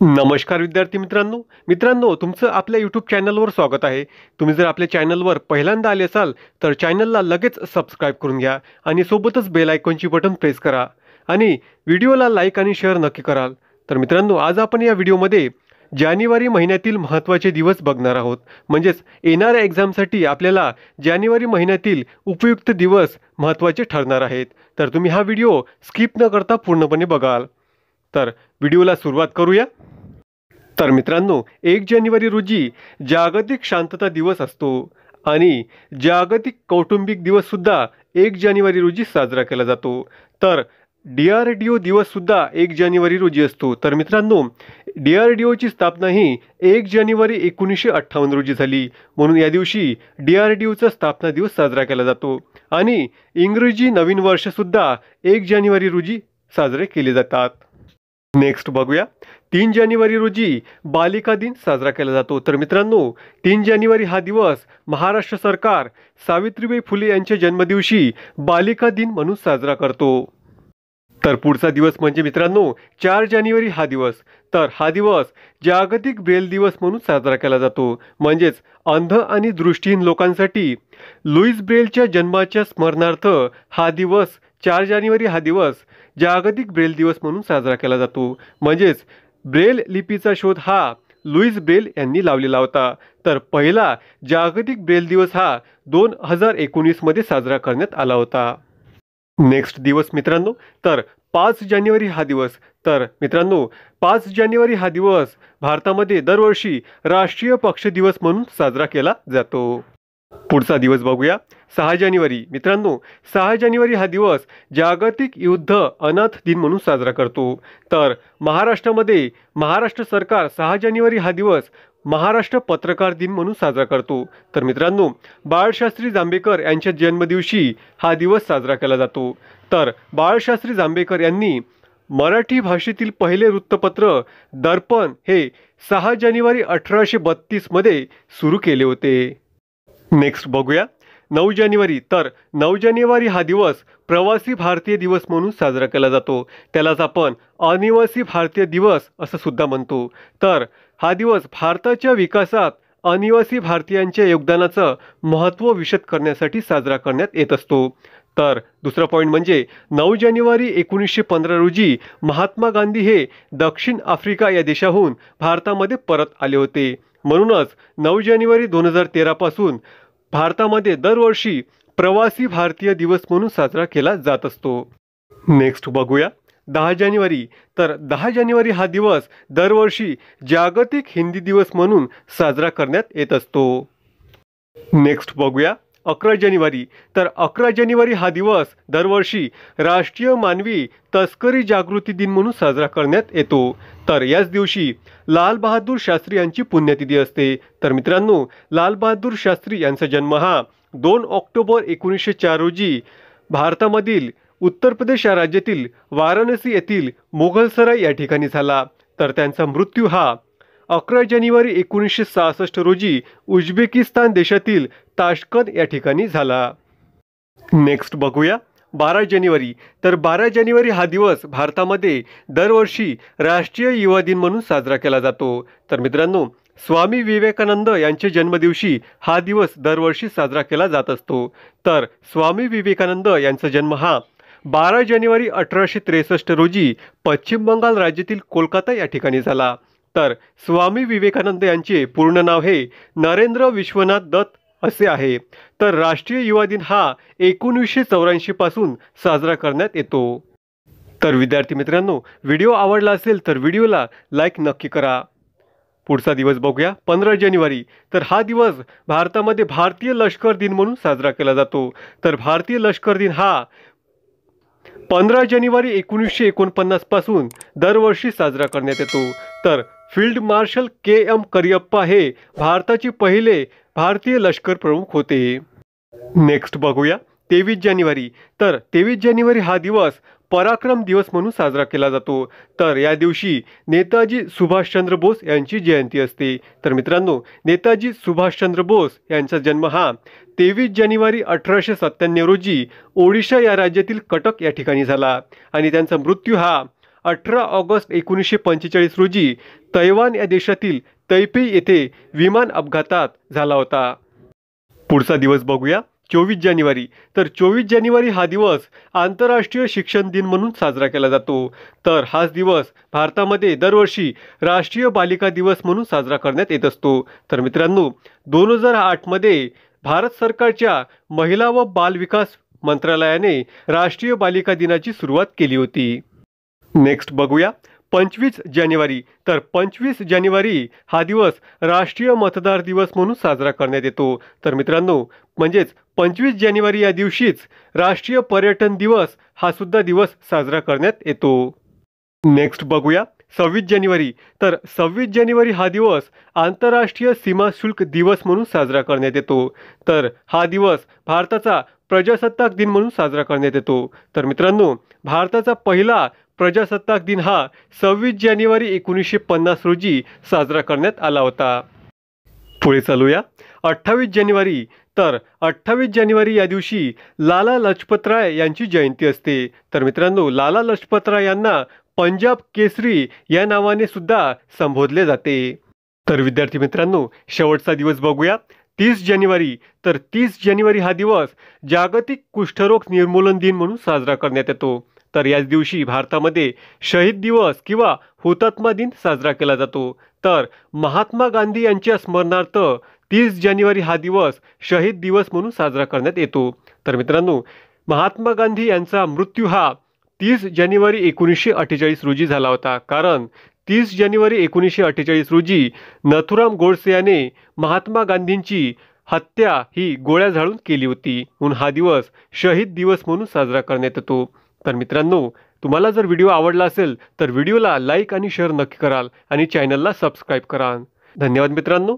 नमस्कार विद्यार्थी मित्रांनो तुमचं आपल्या यूट्यूब चॅनलवर स्वागत आहे। तुम्ही जर आपल्या चॅनलवर पहिल्यांदा आले असाल तर चॅनलला लगेच सबस्क्राइब करून घ्या आणि सोबतच बेल आयकॉनची बटन प्रेस करा आणि व्हिडिओला लाईक आणि शेअर नक्की कराल। तर मित्रांनो, आज आपण या व्हिडिओमध्ये जानेवारी महिन्यातील महत्त्वाचे दिवस बघणार आहोत। म्हणजेच येणाऱ्या एक्झामसाठी आपल्याला जानेवारी महिन्यातील उपयुक्त दिवस महत्त्वाचे ठरणार आहेत। तर तुम्ही हा व्हिडिओ स्किप न करता पूर्णपणे बघाल। तर व्हिडिओला सुरुवात करूया। तर मित्रांनो, 1 जानेवारी रोजी जागतिक शांतता दिवस असतो आणि जागतिक कौटुंबिक दिवस सुद्धा 1 जानेवारी रोजी साजरा केला जातो। तर DRDO दिवस सुद्धा 1 जानेवारी रोजी असतो। तर मित्रांनो, DRDOची स्थापना ही 1 जानेवारी 1958 रोजी झाली, म्हणून या दिवशी DRDOचा स्थापना दिवस साजरा केला जातो। आणि इंग्रजी नवीन वर्ष सुद्धा 1 जानेवारी रोजी साजरे केले जातात। नेक्स्ट बघूया, 3 जानेवारी रोजी बालिका दिन साजरा केला जातो। तर मित्रांनो, 3 जानेवारी हा दिवस महाराष्ट्र सरकार सावित्रीबाई फुले यांच्या जन्मदिवशी बालिका दिन म्हणून साजरा करतो। तर पुढचा दिवस म्हणजे मित्रांनो 4 जानेवारी हा दिवस। तर हा दिवस जागतिक ब्रेल दिवस म्हणून साजरा केला जातो। म्हणजेच अंध आणि दृष्टीहीन लोकांसाठी लुईस ब्रेलच्या जन्माच्या स्मरणार्थ हा दिवस 4 जानेवारी हा दिवस जागतिक ब्रेल दिवस म्हणून साजरा केला जातो। म्हणजेच ब्रेल लिपीचा शोध हा लुईस ब्रेल यांनी लावलेला होता। तर पहिला जागतिक ब्रेल दिवस हा 2019 मध्ये साजरा करण्यात आला होता। नेक्स्ट दिवस मित्रांनो, तर 5 जानेवारी हा दिवस। तर मित्रांनो, 5 जानेवारी हा दिवस भारतामध्ये दरवर्षी राष्ट्रीय पक्ष दिवस म्हणून साजरा केला जातो। पुढचा दिवस बघूया, 6 जानेवारी। मित्रांनो, 6 जानेवारी हा दिवस जागतिक युद्ध अनाथ दिन म्हणून साजरा करतो। तर महाराष्ट्रामध्ये महाराष्ट्र सरकार 6 जानेवारी हा दिवस महाराष्ट्र पत्रकार दिन म्हणून साजरा करतो। तर मित्रांनो, बाळशास्त्री जांभेकर यांच्या जन्मदिवशी हा दिवस साजरा केला जातो। तर बाळशास्त्री जांभेकर यांनी मराठी भाषेतील पहिले वृत्तपत्र दर्पण हे 6 जानेवारी 1832 मध्ये सुरू केले होते। नेक्स्ट बघूया, 9 जानेवारी। तर 9 जानेवारी हा दिवस प्रवासी भारतीय दिवस म्हणून साजरा केला जातो। त्यालाच आपण अनिवासी भारतीय दिवस असं सुद्धा म्हणतो। तर हा दिवस भारताच्या विकासात अनिवासी भारतीयांच्या योगदानाचं महत्त्व विशद करण्यासाठी साजरा करण्यात येत असतो। तर दुसरा पॉईंट म्हणजे 9 जानेवारी 1915 रोजी महात्मा गांधी हे दक्षिण आफ्रिका या देशाहून भारतामध्ये परत आले होते। म्हणूनच 9 जानेवारी 2013 पासून भारतामध्ये दरवर्षी प्रवासी भारतीय दिवस म्हणून साजरा केला जात असतो। नेक्स्ट बघूया, 10 जानेवारी। तर 10 जानेवारी हा दिवस दरवर्षी जागतिक हिंदी दिवस म्हणून साजरा करण्यात येत असतो। नेक्स्ट बघूया, 11 जानेवारी। तर 11 जानेवारी हा दिवस दरवर्षी राष्ट्रीय मानवी तस्करी जागृती दिन म्हणून साजरा करण्यात येतो। तर याच दिवशी लाल बहादूर शास्त्री यांची पुण्यतिथी असते। तर मित्रांनो, लाल बहादूर शास्त्री यांचा जन्म हा 2 ऑक्टोबर 1904 रोजी भारतामधील उत्तर प्रदेश या राज्यातील वाराणसी येथील मुघलसराय या ठिकाणी झाला। तर त्यांचा मृत्यू हा 11 जानेवारी 1966 रोजी उझबेकिस्तान देशातील ताश्कंद या ठिकाणी झाला। नेक्स्ट बघूया, 12 जानेवारी। तर 12 जानेवारी हा दिवस भारतामध्ये दरवर्षी राष्ट्रीय युवा दिन म्हणून साजरा केला जातो। तर मित्रांनो, स्वामी विवेकानंद यांच्या जन्मदिवशी हा दिवस दरवर्षी साजरा केला जात असतो। तर स्वामी विवेकानंद यांचा जन्म हा 12 जानेवारी 1863 रोजी पश्चिम बंगाल राज्यातील कोलकाता या ठिकाणी झाला। तर स्वामी विवेकानंद यांचे पूर्ण नाव हे नरेंद्र विश्वनाथ दत्त असे आहे। तर राष्ट्रीय युवा दिन हा 1984 पासून साजरा करण्यात येतो। तर विद्यार्थी मित्रांनो, व्हिडिओ आवडला असेल तर व्हिडिओला लाईक नक्की करा। पुढचा दिवस बघूया, 15 जानेवारी। तर हा दिवस भारतामध्ये भारतीय लष्कर दिन म्हणून साजरा केला जातो। तर भारतीय लष्कर दिन हा 15 जानेवारी 1949 पासून दरवर्षी साजरा करण्यात येतो। तर फील्ड मार्शल KM करियप्पा हे भारताचे पहिले भारतीय लष्कर प्रमुख होते। नेक्स्ट बघूया, 23 जानेवारी। तर 23 जानेवारी हा दिवस पराक्रम दिवस म्हणून साजरा केला जातो। तर या दिवशी नेताजी सुभाषचंद्र बोस यांची जयंती असते। तर मित्रांनो, नेताजी सुभाषचंद्र बोस यांचा जन्म हा 23 जानेवारी 1897 रोजी ओडिशा या राज्यातील कटक या ठिकाणी झाला आणि त्यांचा मृत्यू हा 18 ऑगस्ट 1945 रोजी तैवान या देशातील तैपेई येथे विमान अपघातात झाला होता. पुढचा दिवस बघूया. 24 जानेवारी. तर 24 जानेवारी हा दिवस आंतरराष्ट्रीय शिक्षण दिन म्हणून साजरा केला जातो. तर हाच दिवस भारतामध्ये दरवर्षी राष्ट्रीय बालिका दिवस म्हणून साजरा करण्यात येत असतो. तर मित्रांनो, 2008 मध्ये भारत सरकारच्या महिला व बाल विकास मंत्रालयाने राष्ट्रीय बालिका दिनाची सुरुवात केली होती. नेक्स्ट बघूया. 25 जानेवारी. तर 25 जानेवारी हा दिवस राष्ट्रीय मतदार दिवस म्हणून साजरा करण्यात येतो. तर मित्रांनो, म्हणजेच 25 जानेवारी या दिवशीच राष्ट्रीय पर्यटन दिवस हा सुद्धा दिवस साजरा करण्यात येतो. नेक्स्ट बघूया. 26 जानेवारी. तर 26 जानेवारी हा दिवस आंतरराष्ट्रीय सीमा शुल्क दिवस म्हणून साजरा करण्यात येतो. तर हा दिवस भारताचा प्रजासत्ताक दिन म्हणून साजरा करण्यात येतो. तर मित्रांनो, भारताचा पहिला प्रजासत्ताक दिन हा 26 जानेवारी 1950 रोजी साजरा करण्यात आला होता. पुढे चालूया. 28 जानेवारी. तर 28 जानेवारी या दिवशी लाला लजपतराय यांची जयंती असते. तर मित्रांनो, लाला लजपतराय यांना पंजाब केसरी या नावाने सुद्धा संबोधले जाते. तर विद्यार्थी मित्रांनो, शेवटचा दिवस बघूया. 30 जानेवारी. तर 30 जानेवारी हा दिवस जागतिक कुष्ठरोग निर्मूलन दिन म्हणून साजरा करण्यात येतो. तर याच दिवशी भारतामध्ये शहीद दिवस किंवा हुतात्मा दिन साजरा केला जातो. तर महात्मा गांधी यांच्या स्मरणार्थ 30 जानेवारी हा दिवस शहीद दिवस म्हणून साजरा करण्यात येतो. तर मित्रांनो, महात्मा गांधी यांचा मृत्यू हा 30 जानेवारी 1948 रोजी झाला होता. कारण 30 जानेवारी 1948 रोजी नथुराम गोडसे याने महात्मा गांधींची हत्या ही गोळ्या झाडून केली होती. म्हणून हा दिवस शहीद दिवस म्हणून साजरा करण्यात येतो. तर मित्रांनो, तुम्हाला जर व्हिडिओ आवडला असेल तर व्हिडिओला लाईक आणि शेअर नक्की कराल आणि चॅनलला सबस्क्राईब कराल. धन्यवाद मित्रांनो.